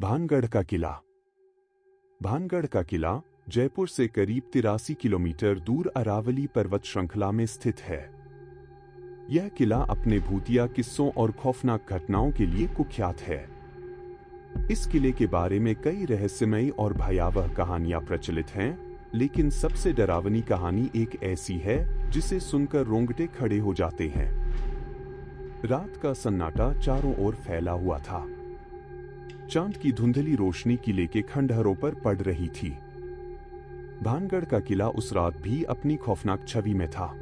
भानगढ़ का किला। भानगढ़ का किला जयपुर से करीब 83 किलोमीटर दूर अरावली पर्वत श्रृंखला में स्थित है। यह किला अपने भूतिया किस्सों और खौफनाक घटनाओं के लिए कुख्यात है। इस किले के बारे में कई रहस्यमयी और भयावह कहानियां प्रचलित हैं, लेकिन सबसे डरावनी कहानी एक ऐसी है जिसे सुनकर रोंगटे खड़े हो जाते हैं। रात का सन्नाटा चारों ओर फैला हुआ था। चांद की धुंधली रोशनी किले के खंडहरों पर पड़ रही थी। भानगढ़ का किला उस रात भी अपनी खौफनाक छवि में था।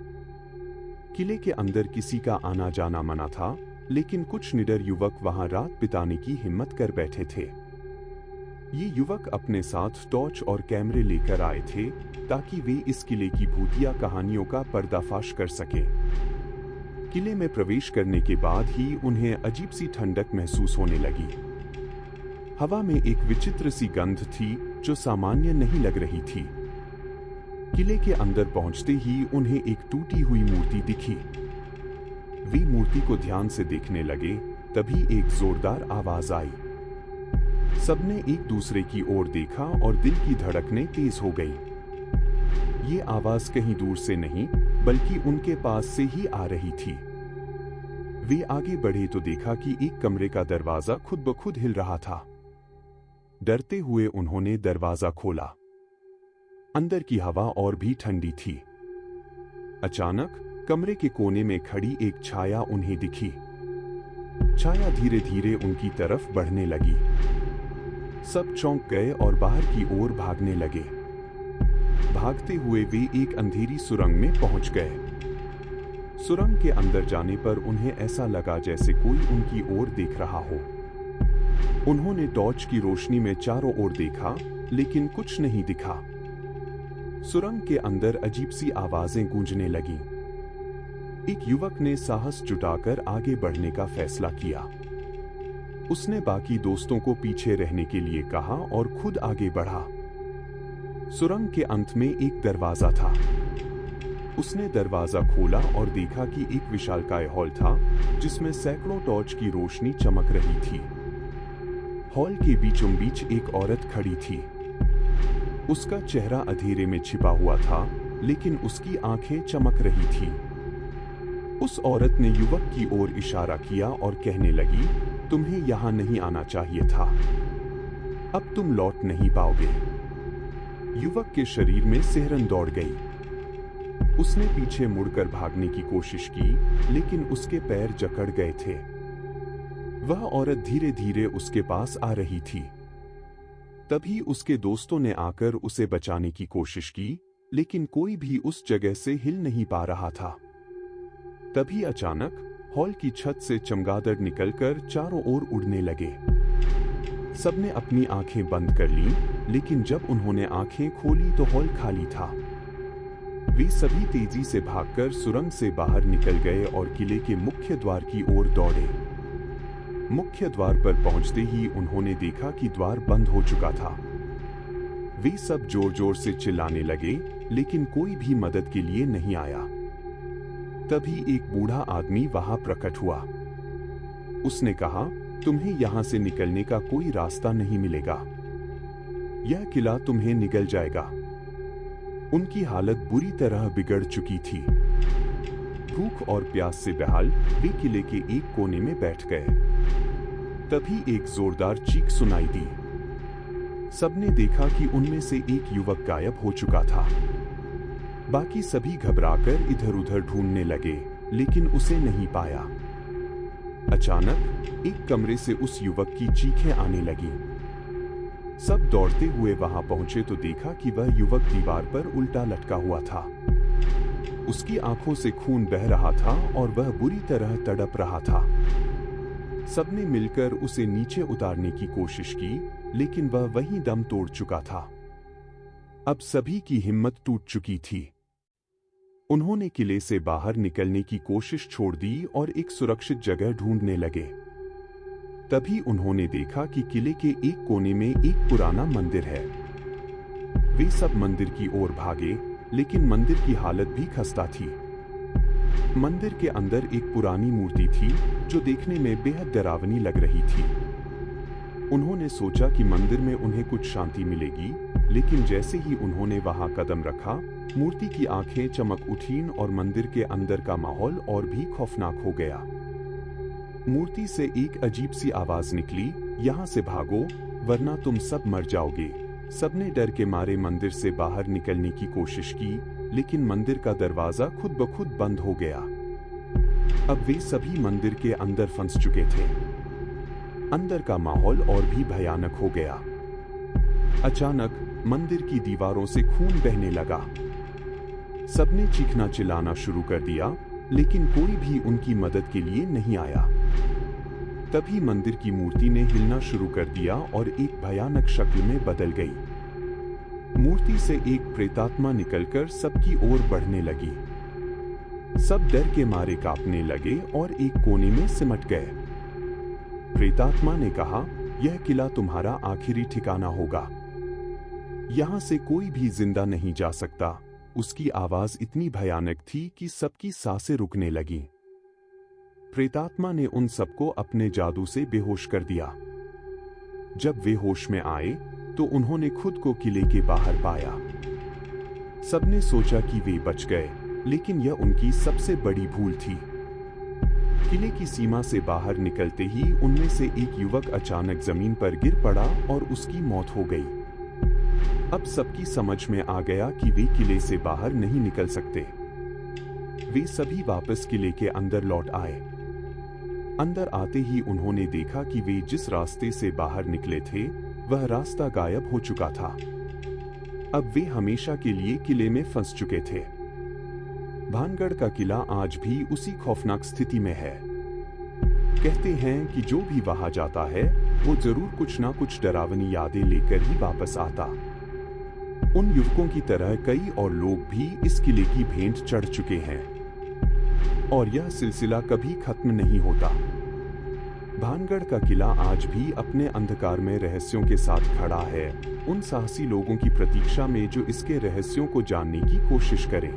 किले के अंदर किसी का आना जाना मना था, लेकिन कुछ निडर युवक वहां रात बिताने की हिम्मत कर बैठे थे। ये युवक अपने साथ टॉर्च और कैमरे लेकर आए थे ताकि वे इस किले की भूतिया कहानियों का पर्दाफाश कर सकें। किले में प्रवेश करने के बाद ही उन्हें अजीब सी ठंडक महसूस होने लगी। हवा में एक विचित्र सी गंध थी जो सामान्य नहीं लग रही थी। किले के अंदर पहुंचते ही उन्हें एक टूटी हुई मूर्ति दिखी। वे मूर्ति को ध्यान से देखने लगे, तभी एक जोरदार आवाज आई। सबने एक दूसरे की ओर देखा और दिल की धड़कनें तेज हो गई। ये आवाज कहीं दूर से नहीं, बल्कि उनके पास से ही आ रही थी। वे आगे बढ़े तो देखा कि एक कमरे का दरवाजा खुद ब खुद हिल रहा था। डरते हुए उन्होंने दरवाजा खोला। अंदर की हवा और भी ठंडी थी। अचानक कमरे के कोने में खड़ी एक छाया उन्हें दिखी। छाया धीरे धीरे उनकी तरफ बढ़ने लगी। सब चौंक गए और बाहर की ओर भागने लगे। भागते हुए वे एक अंधेरी सुरंग में पहुंच गए। सुरंग के अंदर जाने पर उन्हें ऐसा लगा जैसे कोई उनकी ओर देख रहा हो। उन्होंने टॉर्च की रोशनी में चारों ओर देखा, लेकिन कुछ नहीं दिखा। सुरंग के अंदर अजीब सी आवाजें गूंजने लगीं। एक युवक ने साहस जुटाकर आगे बढ़ने का फैसला किया। उसने बाकी दोस्तों को पीछे रहने के लिए कहा और खुद आगे बढ़ा। सुरंग के अंत में एक दरवाजा था। उसने दरवाजा खोला और देखा कि एक विशालकाय हॉल था जिसमें सैकड़ों टॉर्च की रोशनी चमक रही थी। हॉल के बीचों बीच एक औरत खड़ी थी। उसका चेहरा अंधेरे में छिपा हुआ था, लेकिन उसकी आंखें चमक रही थी। उस औरत ने युवक की ओर इशारा किया और कहने लगी, तुम्हें यहां नहीं आना चाहिए था। अब तुम लौट नहीं पाओगे। युवक के शरीर में सिहरन दौड़ गई। उसने पीछे मुड़कर भागने की कोशिश की, लेकिन उसके पैर जकड़ गए थे। वह औरत धीरे धीरे उसके पास आ रही थी। तभी उसके दोस्तों ने आकर उसे बचाने की कोशिश की, लेकिन कोई भी उस जगह से हिल नहीं पा रहा था। तभी अचानक हॉल की छत से चमगादड़ निकलकर चारों ओर उड़ने लगे। सबने अपनी आंखें बंद कर लीं, लेकिन जब उन्होंने आंखें खोली तो हॉल खाली था। वे सभी तेजी से भागकर सुरंग से बाहर निकल गए और किले के मुख्य द्वार की ओर दौड़े। मुख्य द्वार पर पहुंचते ही उन्होंने देखा कि द्वार बंद हो चुका था। वे सब जोर जोर से चिल्लाने लगे, लेकिन कोई भी मदद के लिए नहीं आया। तभी एक बूढ़ा आदमी वहां प्रकट हुआ। उसने कहा, तुम्हें यहां से निकलने का कोई रास्ता नहीं मिलेगा। यह किला तुम्हें निगल जाएगा। उनकी हालत बुरी तरह बिगड़ चुकी थी। भूख और प्यास से बेहाल वे किले के एक कोने में बैठ गए। तभी एक जोरदार चीख सुनाई दी। सबने देखा कि उनमें से एक युवक गायब हो चुका था। बाकी सभी घबराकर इधर-उधर ढूंढने लगे, लेकिन उसे नहीं पाया। अचानक एक कमरे से उस युवक की चीखें आने लगी। सब दौड़ते हुए वहां पहुंचे तो देखा कि वह युवक दीवार पर उल्टा लटका हुआ था। उसकी आंखों से खून बह रहा था और वह बुरी तरह तड़प रहा था। सबने मिलकर उसे नीचे उतारने की कोशिश की, लेकिन वह वहीं दम तोड़ चुका था। अब सभी की हिम्मत टूट चुकी थी। उन्होंने किले से बाहर निकलने की कोशिश छोड़ दी और एक सुरक्षित जगह ढूंढने लगे। तभी उन्होंने देखा कि किले के एक कोने में एक पुराना मंदिर है। वे सब मंदिर की ओर भागे, लेकिन मंदिर की हालत भी खस्ता थी। मंदिर के अंदर एक पुरानी मूर्ति थी जो देखने में बेहद डरावनी लग रही थी। उन्होंने सोचा कि मंदिर में उन्हें कुछ शांति मिलेगी, लेकिन जैसे ही उन्होंने वहां कदम रखा, मूर्ति की आंखें चमक उठीं और मंदिर के अंदर का माहौल और भी खौफनाक हो गया। मूर्ति से एक अजीब सी आवाज निकली, यहाँ से भागो, वरना तुम सब मर जाओगे। सबने डर के मारे मंदिर से बाहर निकलने की कोशिश की, लेकिन मंदिर का दरवाजा खुद ब खुद बंद हो गया। अब वे सभी मंदिर के अंदर फंस चुके थे। अंदर का माहौल और भी भयानक हो गया। अचानक मंदिर की दीवारों से खून बहने लगा। सबने चीखना चिल्लाना शुरू कर दिया, लेकिन कोई भी उनकी मदद के लिए नहीं आया। तभी मंदिर की मूर्ति ने हिलना शुरू कर दिया और एक भयानक शक्ल में बदल गई। मूर्ति से एक प्रेतात्मा निकलकर सबकी ओर बढ़ने लगी। सब डर के मारे कांपने लगे और एक कोने में सिमट गए। प्रेतात्मा ने कहा, यह किला तुम्हारा आखिरी ठिकाना होगा। यहां से कोई भी जिंदा नहीं जा सकता। उसकी आवाज इतनी भयानक थी कि सबकी सांसें रुकने लगीं। प्रेतात्मा ने उन सबको अपने जादू से बेहोश कर दिया। जब वे होश में आए, तो उन्होंने खुद को किले के बाहर पाया। सबने सोचा कि वे बच गए, लेकिन यह उनकी सबसे बड़ी भूल थी। किले की सीमा से बाहर निकलते ही उनमें से एक युवक अचानक जमीन पर गिर पड़ा और उसकी मौत हो गई। अब सबकी समझ में आ गया कि वे किले से बाहर नहीं निकल सकते। वे सभी वापस किले के अंदर लौट आए। अंदर आते ही उन्होंने देखा कि वे जिस रास्ते से बाहर निकले थे, वह रास्ता गायब हो चुका था। अब वे हमेशा के लिए किले में फंस चुके थे। भानगढ़ का किला आज भी उसी खौफनाक स्थिति में है। कहते हैं कि जो भी वहां जाता है, वो जरूर कुछ ना कुछ डरावनी यादें लेकर ही वापस आता। उन युवकों की तरह कई और लोग भी इस किले की भेंट चढ़ चुके हैं, और यह सिलसिला कभी खत्म नहीं होता। भानगढ़ का किला आज भी अपने अंधकार में रहस्यों के साथ खड़ा है, उन साहसी लोगों की प्रतीक्षा में जो इसके रहस्यों को जानने की कोशिश करें।